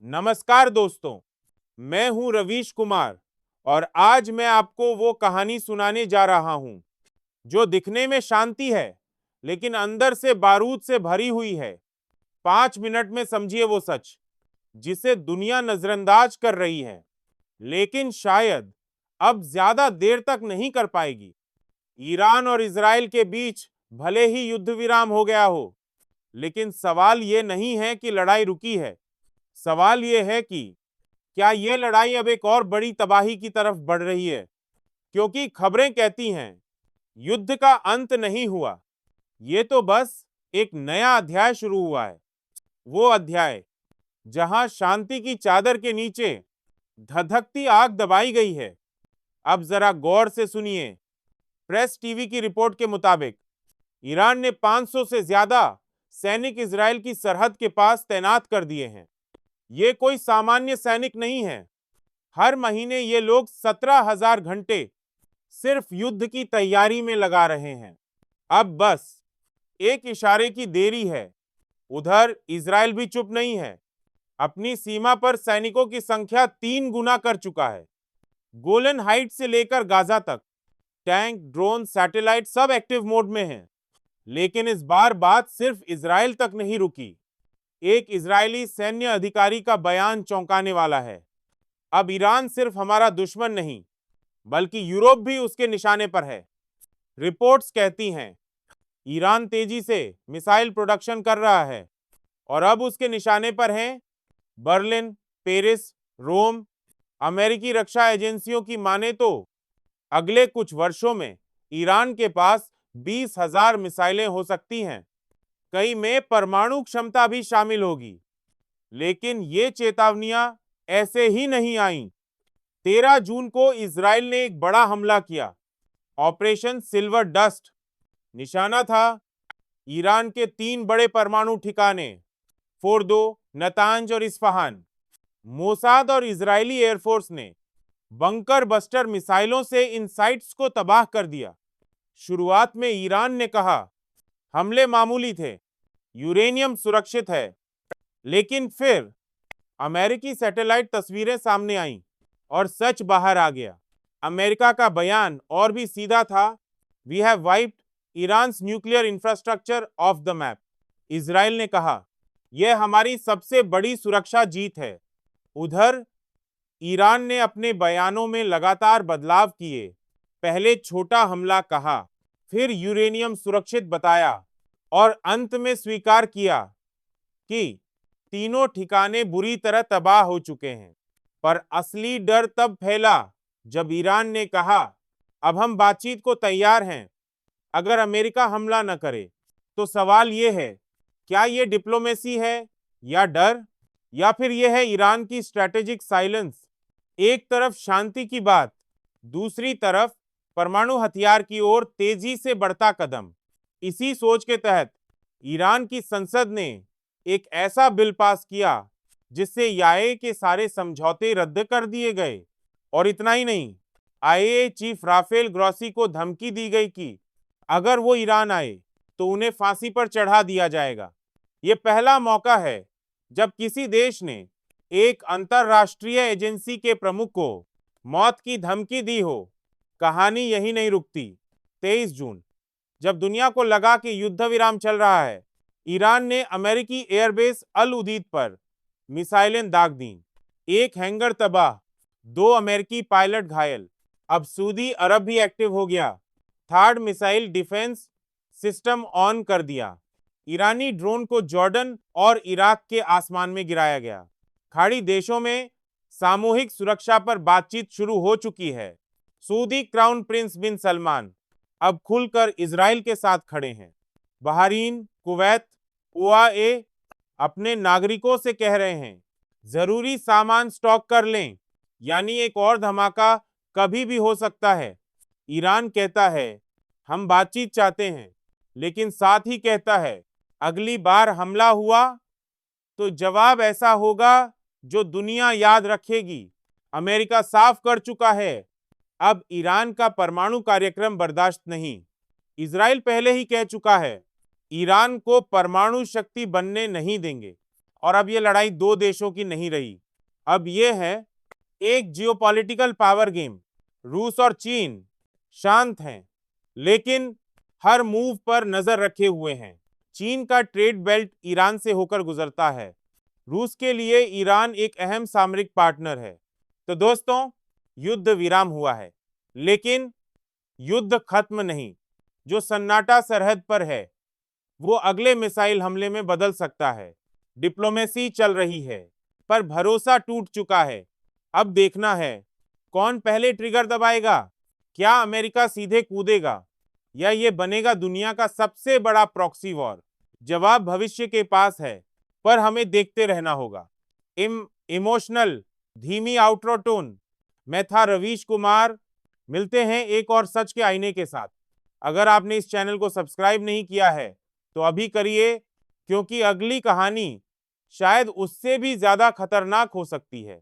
नमस्कार दोस्तों, मैं हूं रवीश कुमार और आज मैं आपको वो कहानी सुनाने जा रहा हूं जो दिखने में शांति है लेकिन अंदर से बारूद से भरी हुई है। 5 मिनट में समझिए वो सच जिसे दुनिया नजरअंदाज कर रही है, लेकिन शायद अब ज्यादा देर तक नहीं कर पाएगी। ईरान और इजराइल के बीच भले ही युद्ध विराम हो गया हो, लेकिन सवाल ये नहीं है कि लड़ाई रुकी है। सवाल यह है कि क्या यह लड़ाई अब एक और बड़ी तबाही की तरफ बढ़ रही है? क्योंकि खबरें कहती हैं युद्ध का अंत नहीं हुआ, ये तो बस एक नया अध्याय शुरू हुआ है। वो अध्याय जहां शांति की चादर के नीचे धधकती आग दबाई गई है। अब जरा गौर से सुनिए। प्रेस टीवी की रिपोर्ट के मुताबिक ईरान ने 500 से ज्यादा सैनिक इजराइल की सरहद के पास तैनात कर दिए हैं। ये कोई सामान्य सैनिक नहीं है। हर महीने ये लोग 17,000 घंटे सिर्फ युद्ध की तैयारी में लगा रहे हैं। अब बस एक इशारे की देरी है। उधर इजराइल भी चुप नहीं है। अपनी सीमा पर सैनिकों की संख्या 3 गुना कर चुका है। गोलन हाइट से लेकर गाजा तक टैंक, ड्रोन, सैटेलाइट सब एक्टिव मोड में हैं। लेकिन इस बार बात सिर्फ इजराइल तक नहीं रुकी। एक इजरायली सैन्य अधिकारी का बयान चौंकाने वाला है। अब ईरान सिर्फ हमारा दुश्मन नहीं, बल्कि यूरोप भी उसके निशाने पर है। रिपोर्ट्स कहती हैं ईरान तेजी से मिसाइल प्रोडक्शन कर रहा है और अब उसके निशाने पर हैं बर्लिन, पेरिस, रोम। अमेरिकी रक्षा एजेंसियों की माने तो अगले कुछ वर्षों में ईरान के पास 20,000 मिसाइलें हो सकती हैं। कई में परमाणु क्षमता भी शामिल होगी। लेकिन ये चेतावनियां ऐसे ही नहीं आईं। 13 जून को इजराइल ने एक बड़ा हमला किया, ऑपरेशन सिल्वर डस्ट। निशाना था ईरान के 3 बड़े परमाणु ठिकाने फोर्दो, नतांज और इस्फहान। मोसाद और इजरायली एयरफोर्स ने बंकर बस्टर मिसाइलों से इन साइट्स को तबाह कर दिया। शुरुआत में ईरान ने कहा हमले मामूली थे, यूरेनियम सुरक्षित है। लेकिन फिर अमेरिकी सैटेलाइट तस्वीरें सामने आईं और सच बाहर आ गया। अमेरिका का बयान और भी सीधा था, we have wiped Iran's nuclear infrastructure off the map. Israel ने कहा यह हमारी सबसे बड़ी सुरक्षा जीत है। उधर ईरान ने अपने बयानों में लगातार बदलाव किए। पहले छोटा हमला कहा, फिर यूरेनियम सुरक्षित बताया और अंत में स्वीकार किया कि तीनों ठिकाने बुरी तरह तबाह हो चुके हैं। पर असली डर तब फैला जब ईरान ने कहा अब हम बातचीत को तैयार हैं, अगर अमेरिका हमला न करे। तो सवाल यह है, क्या यह डिप्लोमेसी है या डर, या फिर यह है ईरान की स्ट्रैटेजिक साइलेंस? एक तरफ शांति की बात, दूसरी तरफ परमाणु हथियार की ओर तेजी से बढ़ता कदम। इसी सोच के तहत ईरान की संसद ने एक ऐसा बिल पास किया जिससे आईएए के सारे समझौते रद्द कर दिए गए। और इतना ही नहीं, आईएए चीफ राफेल ग्रॉसी को धमकी दी गई कि अगर वो ईरान आए तो उन्हें फांसी पर चढ़ा दिया जाएगा। ये पहला मौका है जब किसी देश ने एक अंतरराष्ट्रीय एजेंसी के प्रमुख को मौत की धमकी दी हो। कहानी यही नहीं रुकती। 23 जून, जब दुनिया को लगा कि युद्ध विराम चल रहा है, ईरान ने अमेरिकी एयरबेस अल उदीद पर मिसाइलें दाग दीं। एक हैंगर तबाह, 2 अमेरिकी पायलट घायल। अब सऊदी अरब भी एक्टिव हो गया, third missile defence system on कर दिया। ईरानी ड्रोन को जॉर्डन और इराक के आसमान में गिराया गया। खाड़ी देशों में सामूहिक सुरक्षा पर बातचीत शुरू हो चुकी है। सऊदी क्राउन प्रिंस बिन सलमान अब खुलकर इजराइल के साथ खड़े हैं। बहरीन, कुवैत, UAE अपने नागरिकों से कह रहे हैं जरूरी सामान स्टॉक कर लें, यानी एक और धमाका कभी भी हो सकता है। ईरान कहता है हम बातचीत चाहते हैं, लेकिन साथ ही कहता है अगली बार हमला हुआ तो जवाब ऐसा होगा जो दुनिया याद रखेगी। अमेरिका साफ कर चुका है, अब ईरान का परमाणु कार्यक्रम बर्दाश्त नहीं। इजराइल पहले ही कह चुका है ईरान को परमाणु शक्ति बनने नहीं देंगे। और अब ये लड़ाई दो देशों की नहीं रही, अब ये है एक जियोपॉलिटिकल पावर गेम। रूस और चीन शांत हैं, लेकिन हर मूव पर नजर रखे हुए हैं। चीन का ट्रेड बेल्ट ईरान से होकर गुजरता है। रूस के लिए ईरान एक अहम सामरिक पार्टनर है। तो दोस्तों, युद्ध विराम हुआ है, लेकिन युद्ध खत्म नहीं। जो सन्नाटा सरहद पर है वो अगले मिसाइल हमले में बदल सकता है। डिप्लोमेसी चल रही है, पर भरोसा टूट चुका है। अब देखना है कौन पहले ट्रिगर दबाएगा। क्या अमेरिका सीधे कूदेगा या ये बनेगा दुनिया का सबसे बड़ा प्रॉक्सी वॉर? जवाब भविष्य के पास है, पर हमें देखते रहना होगा। इमोशनल धीमी आउटरो टोन। मैं था रवीश कुमार। मिलते हैं एक और सच के आईने के साथ। अगर आपने इस चैनल को सब्सक्राइब नहीं किया है तो अभी करिए, क्योंकि अगली कहानी शायद उससे भी ज्यादा खतरनाक हो सकती है।